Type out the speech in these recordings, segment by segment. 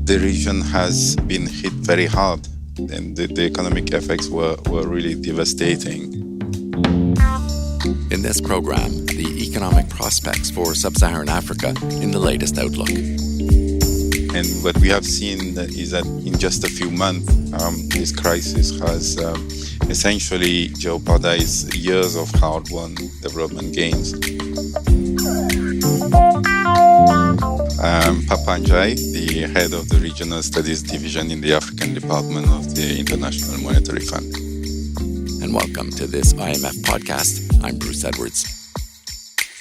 The region has been hit very hard, and the economic effects were really devastating. In this program, the economic prospects for Sub-Saharan Africa in the latest outlook. And what we have seen is that in just a few months, this crisis has essentially jeopardized years of hard-won development gains. Papa Njai, the head of the Regional Studies Division in the African Department of the International Monetary Fund. And welcome to this IMF podcast. I'm Bruce Edwards.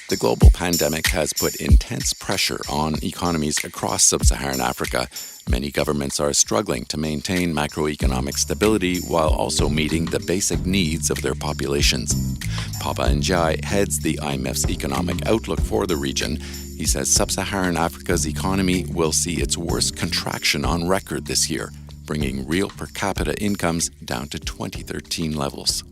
The global pandemic has put intense pressure on economies across Sub-Saharan Africa. Many governments are struggling to maintain macroeconomic stability while also meeting the basic needs of their populations. Papa Njai heads the IMF's economic outlook for the region. He says Sub-Saharan Africa's economy will see its worst contraction on record this year, bringing real per capita incomes down to 2013 levels.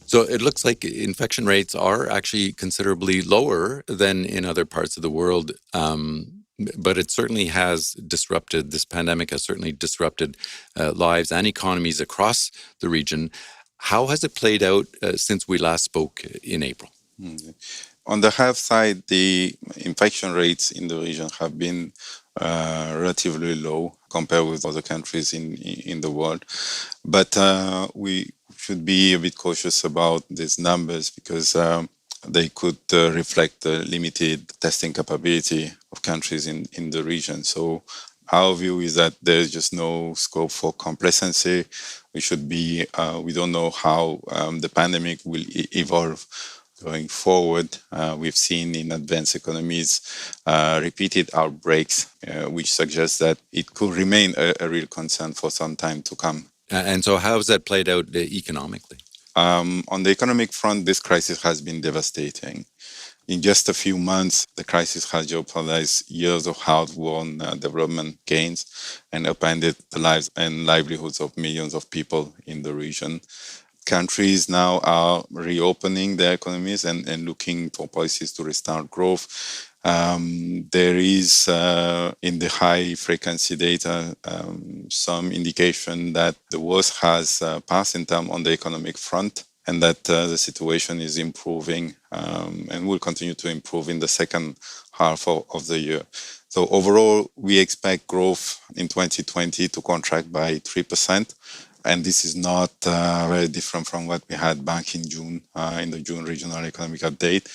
So it looks like infection rates are actually considerably lower than in other parts of the world, but it certainly has disrupted, this pandemic has certainly disrupted lives and economies across the region. How has it played out since we last spoke in April? On the health side, the infection rates in the region have been relatively low compared with other countries in the world. But we should be a bit cautious about these numbers because they could reflect the limited testing capability of countries in the region. So our view is that there's just no scope for complacency. We don't know how the pandemic will evolve going forward. We've seen in advanced economies repeated outbreaks, which suggests that it could remain a real concern for some time to come. And so how has that played out economically? On the economic front, this crisis has been devastating. In just a few months, the crisis has jeopardized years of hard-won development gains and upended the lives and livelihoods of millions of people in the region. Countries now are reopening their economies and looking for policies to restart growth. There is, in the high-frequency data, some indication that the worst has passed in terms on the economic front and that the situation is improving and will continue to improve in the second half of the year. So overall, we expect growth in 2020 to contract by 3%. And this is not very different from what we had back in June, in the June Regional Economic Update.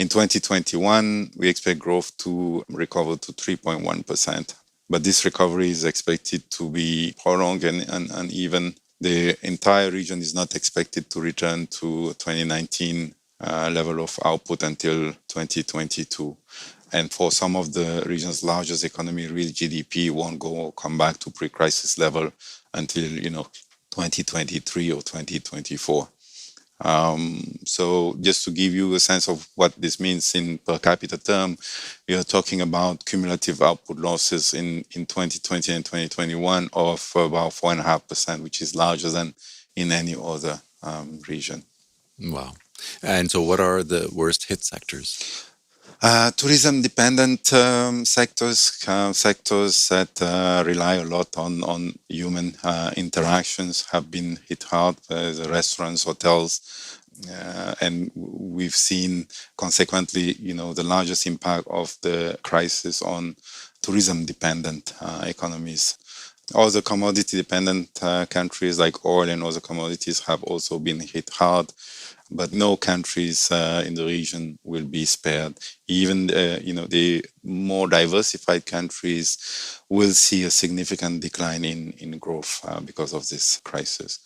In 2021, we expect growth to recover to 3.1%. But this recovery is expected to be prolonged and uneven. The entire region is not expected to return to 2019 level of output until 2022. And for some of the region's largest economy, real GDP won't come back to pre-crisis level until 2023 or 2024. So just to give you a sense of what this means in per capita term, we are talking about cumulative output losses in 2020 and 2021 of about 4.5%, which is larger than in any other region. Wow. And so what are the worst hit sectors? Tourism-dependent sectors that rely a lot on human interactions have been hit hard. The restaurants, hotels, and we've seen consequently, the largest impact of the crisis on tourism-dependent economies. Other commodity-dependent countries like oil and other commodities have also been hit hard. But no countries in the region will be spared. Even the more diversified countries will see a significant decline in growth because of this crisis.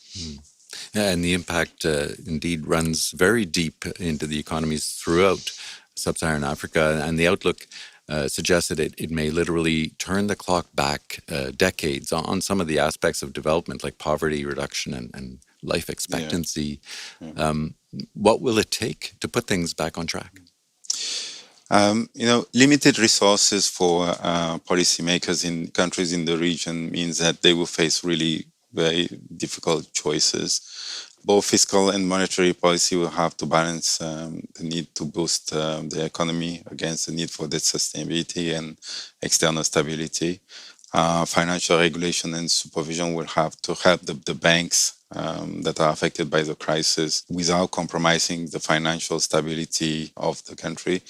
And the impact indeed runs very deep into the economies throughout Sub-Saharan Africa. And the outlook suggests that it may literally turn the clock back decades on some of the aspects of development like poverty reduction and life expectancy. Yeah. What will it take to put things back on track? Limited resources for policymakers in countries in the region means that they will face really very difficult choices. Both fiscal and monetary policy will have to balance the need to boost the economy against the need for debt sustainability and external stability. Financial regulation and supervision will have to help the banks that are affected by the crisis without compromising the financial stability of the country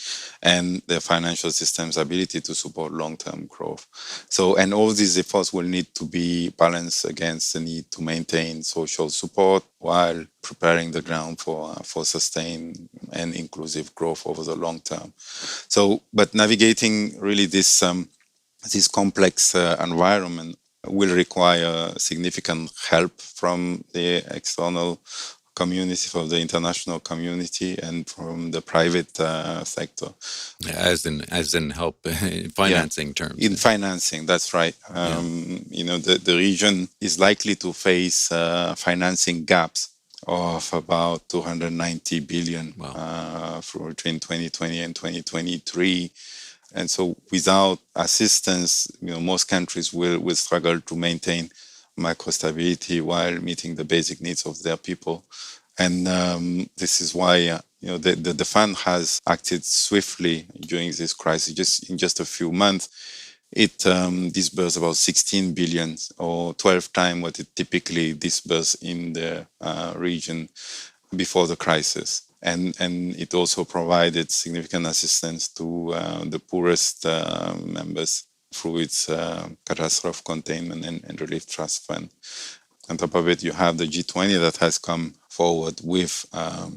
and the financial system's ability to support long-term growth. So, and all these efforts will need to be balanced against the need to maintain social support while preparing the ground for sustained and inclusive growth over the long term. So, but navigating really this complex environment will require significant help from the external community, from the international community, and from the private sector. As in help in financing terms. In financing, that's right. The region is likely to face financing gaps of about 290 billion between 2020 and 2023. And so without assistance, most countries will struggle to maintain macro stability while meeting the basic needs of their people. And this is why the fund has acted swiftly during this crisis. In just a few months, it disbursed about 16 billion, or 12 times what it typically disbursed in the region before the crisis. And it also provided significant assistance to the poorest members through its catastrophe containment and relief trust fund. On top of it, you have the G20 that has come forward with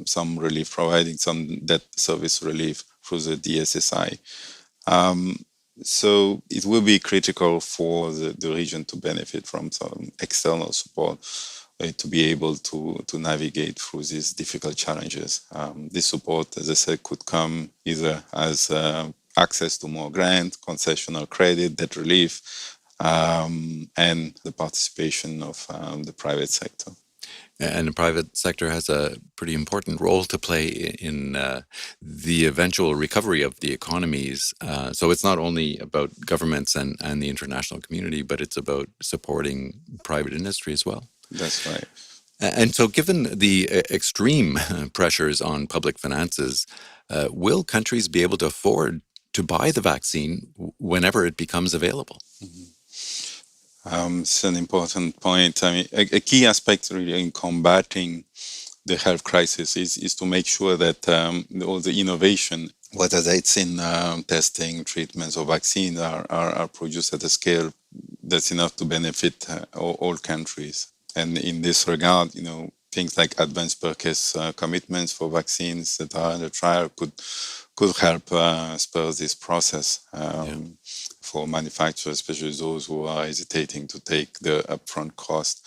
some relief, providing some debt service relief through the DSSI. So it will be critical for the region to benefit from some external support to be able to navigate through these difficult challenges. This support, as I said, could come either as access to more grant, concessional credit, debt relief, and the participation of the private sector. And the private sector has a pretty important role to play in the eventual recovery of the economies. So it's not only about governments and the international community, but it's about supporting private industry as well. That's right. And so given the extreme pressures on public finances, will countries be able to afford to buy the vaccine whenever it becomes available? Mm-hmm. It's an important point. I mean, a key aspect really in combating the health crisis is to make sure that all the innovation, whether it's in testing, treatments, or vaccines, are produced at a scale that's enough to benefit all countries. And in this regard, things like advance purchase commitments for vaccines that are in the trial could help spur this process. For manufacturers, especially those who are hesitating to take the upfront cost.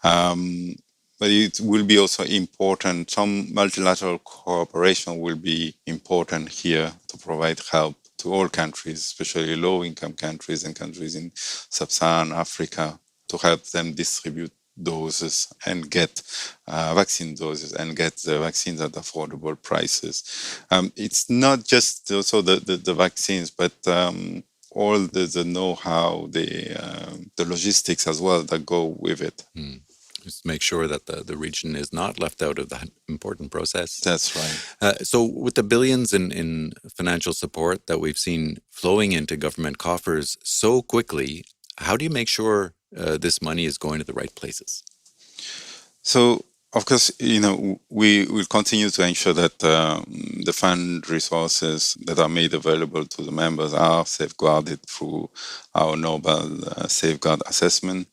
But it will be also important, some multilateral cooperation will be important here to provide help to all countries, especially low-income countries and countries in Sub-Saharan Africa, to help them distribute doses and get vaccine doses and get the vaccines at affordable prices. It's not just also the vaccines, but all the know-how, the logistics as well that go with it. Just make sure that the region is not left out of that important process. That's right. So with the billions in financial support that we've seen flowing into government coffers so quickly, how do you make sure this money is going to the right places? So, of course, we will continue to ensure that the fund resources that are made available to the members are safeguarded through our Nobel Safeguard Assessment.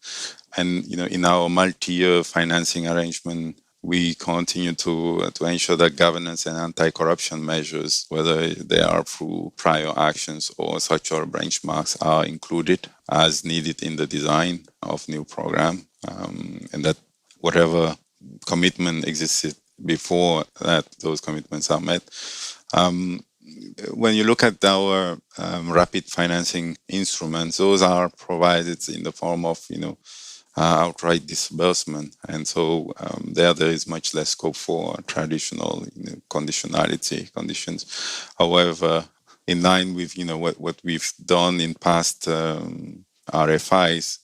And, in our multi-year financing arrangement, we continue to ensure that governance and anti-corruption measures, whether they are through prior actions or structural benchmarks, are included as needed in the design of new program, and that whatever commitment existed before that, those commitments are met. When you look at our rapid financing instruments, those are provided in the form of, outright disbursement. And so there is much less scope for traditional conditions. However, in line with, what we've done in past RFIs.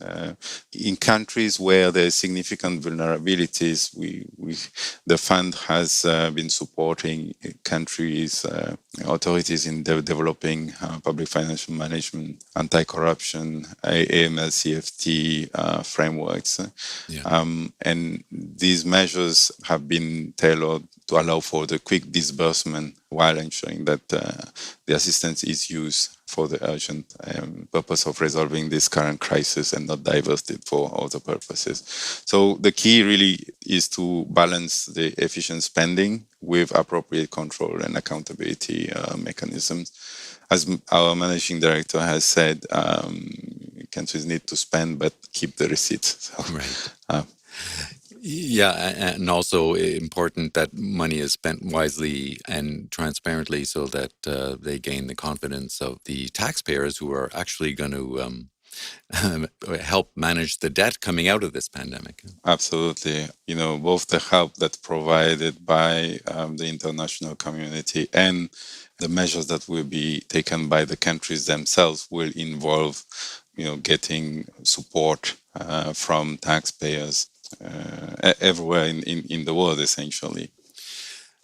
In countries where there are significant vulnerabilities, the fund has been supporting countries, authorities in developing public financial management, anti-corruption, AML/CFT frameworks. Yeah. And these measures have been tailored to allow for the quick disbursement while ensuring that the assistance is used for the urgent purpose of resolving this current crisis and not diverted for other purposes. So the key really is to balance the efficient spending with appropriate control and accountability mechanisms. As our managing director has said, countries need to spend but keep the receipts. So, right. Yeah, and also important that money is spent wisely and transparently so that they gain the confidence of the taxpayers who are actually going to help manage the debt coming out of this pandemic. Absolutely. Both the help that's provided by the international community and the measures that will be taken by the countries themselves will involve, getting support from taxpayers everywhere in the world, essentially.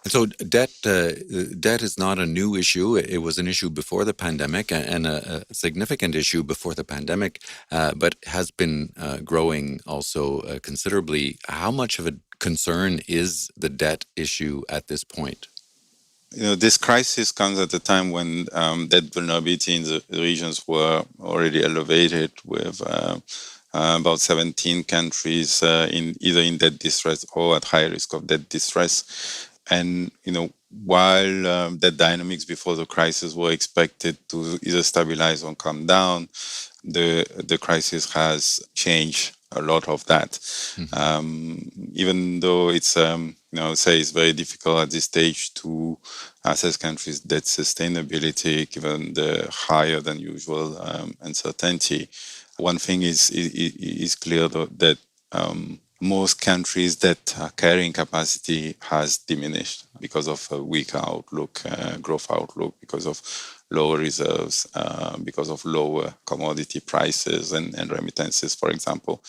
And so debt is not a new issue. It was an issue before the pandemic and a significant issue before the pandemic, but has been growing also considerably. How much of a concern is the debt issue at this point? This crisis comes at a time when debt vulnerability in the regions were already elevated, with about 17 countries either in debt distress or at high risk of debt distress. And, while the dynamics before the crisis were expected to either stabilize or come down, the crisis has changed a lot of that. Even though it's, say it's very difficult at this stage to assess countries' debt sustainability given the higher than usual uncertainty. One thing is clear, though, that most countries' debt carrying capacity has diminished because of a weaker outlook, growth outlook, because of lower reserves, because of lower commodity prices and remittances, for example.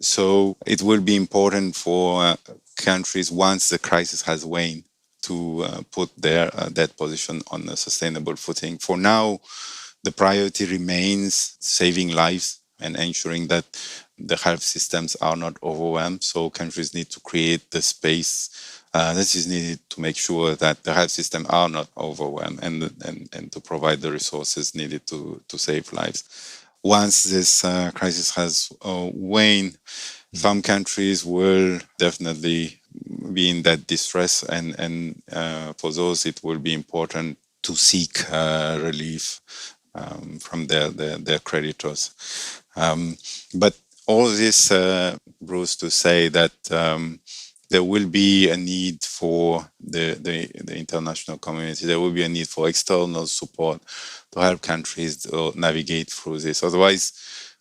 So it will be important for countries, once the crisis has waned, to put their debt position on a sustainable footing. For now, the priority remains saving lives and ensuring that the health systems are not overwhelmed. So countries need to create the space that is needed to make sure that the health system are not overwhelmed and to provide the resources needed to save lives. Once this crisis has waned, some countries will definitely be in that distress, and for those it will be important to seek relief from their creditors. But all this, Bruce, to say that there will be a need for the international community. There will be a need for external support to help countries to navigate through this. Otherwise,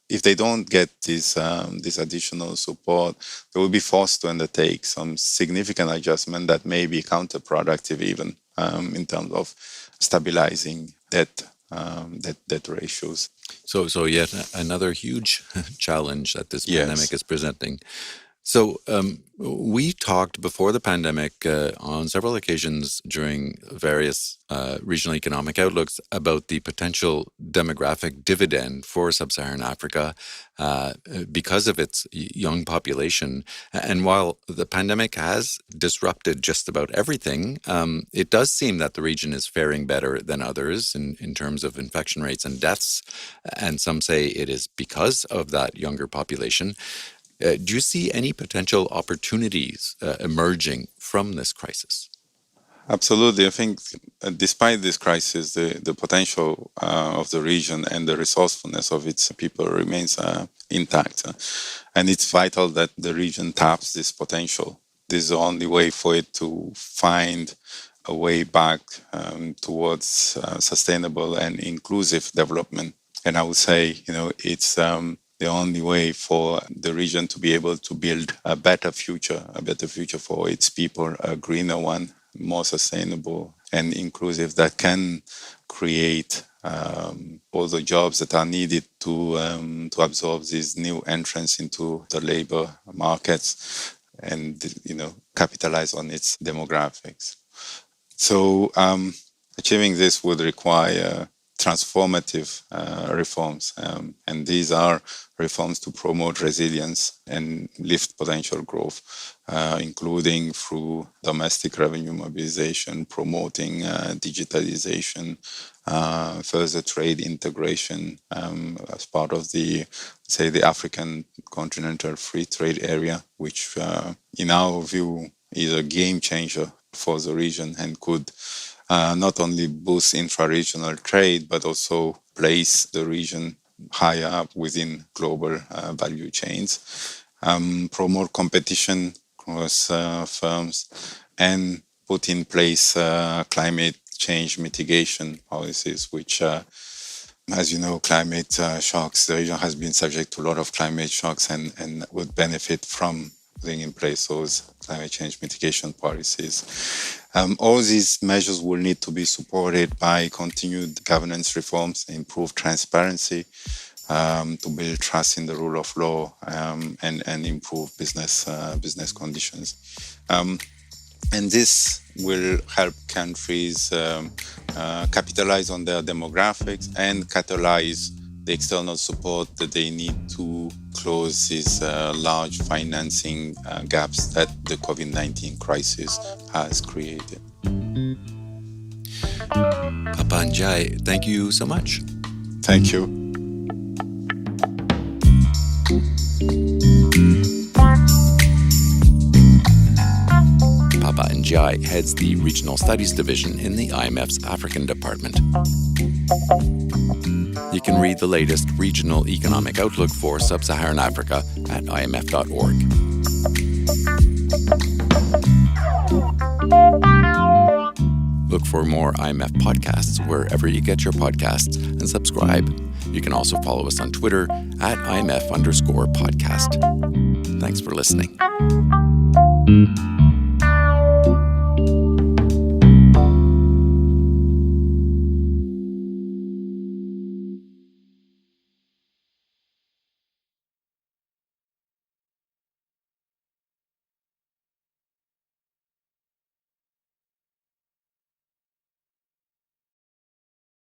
if they don't get this additional support, they will be forced to undertake some significant adjustment that may be counterproductive even in terms of stabilizing debt ratios. So yet another huge challenge that this pandemic is presenting. So we talked before the pandemic on several occasions during various regional economic outlooks about the potential demographic dividend for Sub-Saharan Africa because of its young population. And while the pandemic has disrupted just about everything, it does seem that the region is faring better than others in terms of infection rates and deaths. And some say it is because of that younger population. Do you see any potential opportunities emerging from this crisis? Absolutely. I think despite this crisis, the potential of the region and the resourcefulness of its people remains intact. And it's vital that the region taps this potential. This is the only way for it to find a way back towards sustainable and inclusive development. And I would say, it's the only way for the region to be able to build a better future for its people, a greener one, more sustainable and inclusive, that can create all the jobs that are needed to absorb these new entrants into the labor markets and capitalize on its demographics. So achieving this would require transformative reforms, and these are reforms to promote resilience and lift potential growth, including through domestic revenue mobilization, promoting digitalization, further trade integration as part of the African Continental Free Trade Area, which in our view is a game changer for the region and could not only boost intra-regional trade, but also place the region higher up within global value chains, promote competition across firms, and put in place climate change mitigation policies, which, as you know, climate shocks, the region has been subject to a lot of climate shocks and would benefit from putting in place those climate change mitigation policies. All these measures will need to be supported by continued governance reforms, improved transparency, to build trust in the rule of law, and improve business conditions. And this will help countries capitalize on their demographics and catalyze the external support that they need to close these large financing gaps that the COVID-19 crisis has created. Papa Njai, thank you so much. Thank you. Papa Njai heads the Regional Studies Division in the IMF's African Department. You can read the latest regional economic outlook for Sub-Saharan Africa at imf.org. Look for more IMF podcasts wherever you get your podcasts and subscribe. You can also follow us on Twitter at IMF_podcast. Thanks for listening.